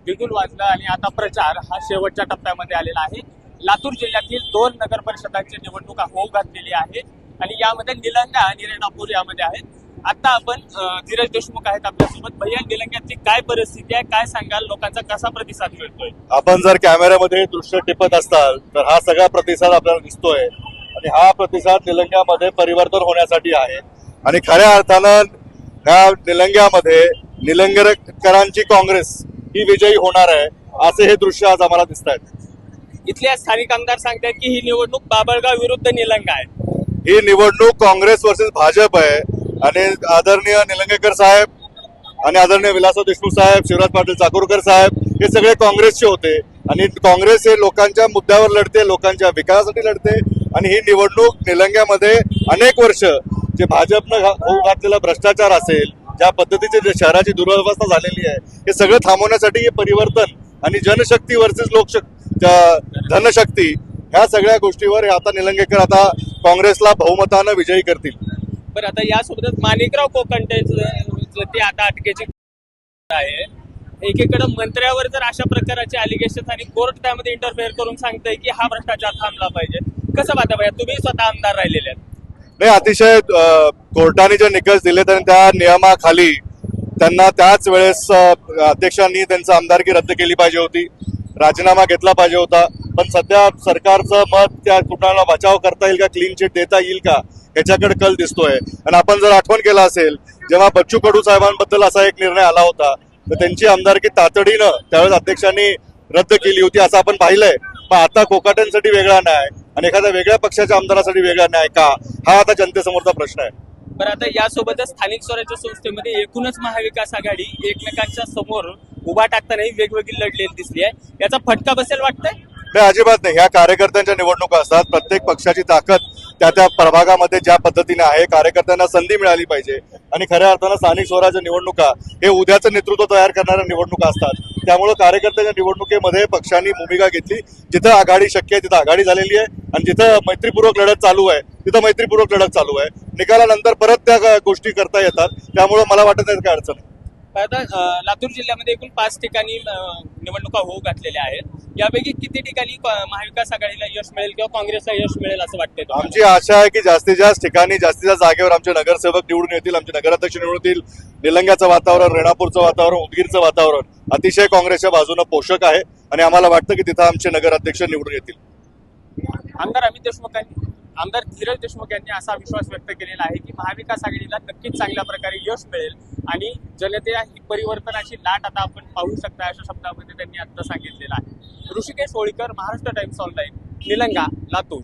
बिगुल वाजलं आणि आता प्रचार हा शेवटच्या टप्प्यामध्ये आलेला आहे। लातूर जिल्ह्यातील 2 नगर परिषदांची निवडणूक होऊ घातलेली आहे आणि यामध्ये निलंगा आणि रेणापूर यामध्ये आहेत। आता आपण धीरज देशमुख आहेत आपल्यासोबत। भैया, निलंग्याची काय परिस्थिती आहे, काय सांगाल, लोकांचा कसा प्रतिसाद मिळतोय? आपण जर कॅमेऱ्यामध्ये दृश्य टिपत असाल तर हा सगळा प्रतिसाद आपल्याला दिसतोय आणि हा प्रतिसाद निलंग्यामध्ये परिवर्तन होण्यासाठी आहे आणि खऱ्या अर्थानं ह्या निलंग्यामध्ये निलंगेकरांची काँग्रेस ही विजयी होणार आहे असे हे दृश्य आज आम्हाला दिसत आहेत। इथले स्थानिक आमदार सांगतात की ही निवडणूक बाबळगाव विरुद्ध निलंगा आहे। ही निवडणूक काँग्रेस वर्सेस भाजप आहे आणि आदरणीय निलंगेकर साहेब आणि आदरणीय विलासराव देशमुख साहेब, शिवराज पाटील चाकूरकर साहेब हे सगळे काँग्रेसचे होते आणि काँग्रेस हे लोकांच्या मुद्द्यावर लढते, लोकांच्या विकासासाठी लढते आणि ही निवडणूक निलंग्यामध्ये अनेक वर्ष जे भाजपनं होऊ घातलेला भ्रष्टाचार असेल, ज्या पद्धतीचे जे शहराची दुरवस्था झालेली आहे, हे सगळं थांबवण्यासाठी हे परिवर्तन आणि जनशक्ती वर्सेस धनशक्ती ह्या सगळ्या गोष्टीवर आता निलंगेकर आता काँग्रेसला बहुमतानं विजयी करतील। बरं, आता यासोबतच माणिकराव कोकंटे ते आता अटकेची आहे। एकीकडे मंत्र्यावर जर अशा प्रकारचे अलिगेशन आणि कोर्ट त्यामध्ये इंटरफेअर करून सांगतंय की हा भ्रष्टाचार थांबला पाहिजे, कसं पाहता भैया? तुम्ही स्वतः आमदार राहिलेले आहेत। नाही, अतिशय कोर्टाने जे निकष दिलेत आणि त्या नियमाखाली त्यांना त्याच वेळेस अध्यक्षांनी त्यांचं आमदारकी रद्द केली पाहिजे होती, राजीनामा घेतला पाहिजे होता। पण सध्या सरकारचं मत त्या कुणाला बचाव करता येईल का, क्लीन चिट देता येईल का, ह्याच्याकडे कल दिसतोय। आणि आपण जर आठवण केला असेल, जेव्हा बच्चू कडू साहेबांबद्दल असा एक निर्णय आला होता तर त्यांची आमदारकी तातडीनं त्यावेळेस अध्यक्षांनी रद्द केली होती असं आपण पाहिलंय। पण आता कोकाट्यांसाठी वेगळा न्याय आणि एखाद्या वेगळ्या पक्षाच्या आमदारासाठी वेगळा न्याय का, हा आता जनतेसमोरचा प्रश्न आहे। बरं, आता यासोबतच स्थानिक स्वराज्य संस्थेमध्ये एकूणच महाविकास आघाडी एकमेकांच्या समोर उभा टाकतानाही वेगवेगळी लढलेली दिसली आहे, याचा फटका बसेल वाटतंय? नाही, अजिबात नाही। ह्या कार्यकर्त्यांच्या निवडणुका असतात, प्रत्येक पक्षाची ताकद त्या त्या प्रभागामध्ये ज्या पद्धतीने आहे, कार्यकर्त्यांना संधी मिळाली पाहिजे आणि खऱ्या अर्थानं स्थानिक स्वराज्य निवडणुका हे उद्याचं नेतृत्व तयार करणाऱ्या निवडणुका असतात। त्यामुळे कार्यकर्त्यांच्या निवडणुकीमध्ये पक्षांनी भूमिका घेतली, जिथं आघाडी शक्य आहे तिथं आघाडी झालेली आहे आणि जिथं मैत्रीपूर्वक लढत चालू आहे तिथं मैत्रीपूर्वक लढत चालू आहे। निकालानंतर परत त्या गोष्टी करता येतात, त्यामुळे मला वाटत नाही काय अडचण आहे। आता लातूर जिल्ह्यामध्ये एकूण 5 ठिकाणी निवडणुका होऊ घातलेल्या आहेत, यापैकी किती ठिकाणी महाविकास आघाडीला यश मिळेल किंवा काँग्रेसला यश मिळेल असं वाटतंय? आमची आशा आहे की जास्तीत जास्त ठिकाणी जास्तीत जास्त जागेवर आमचे नगरसेवक निवडून येतील, आमचे नगराध्यक्ष निवडून येतील। निलंग्याचं वातावरण, रेणापूरचं वातावरण, उदगीरचं वातावरण अतिशय काँग्रेसच्या बाजूने पोषक आहे आणि आम्हाला वाटतं की तिथं आमचे नगराध्यक्ष निवडून येतील। आमदार धीरज देशमुख यांनी असा विश्वास व्यक्त केलेला आहे की महाविकास आघाडीला नक्कीच चांगल्या प्रकारे यश मिळेल आणि जनतेला ही परिवर्तनाची लाट आता आपण पाहू शकता, अशा शब्दामध्ये त्यांनी आता सांगितलेलं आहे। Rishikesh Holikar, Maharashtra times online, Nilanga, Latur.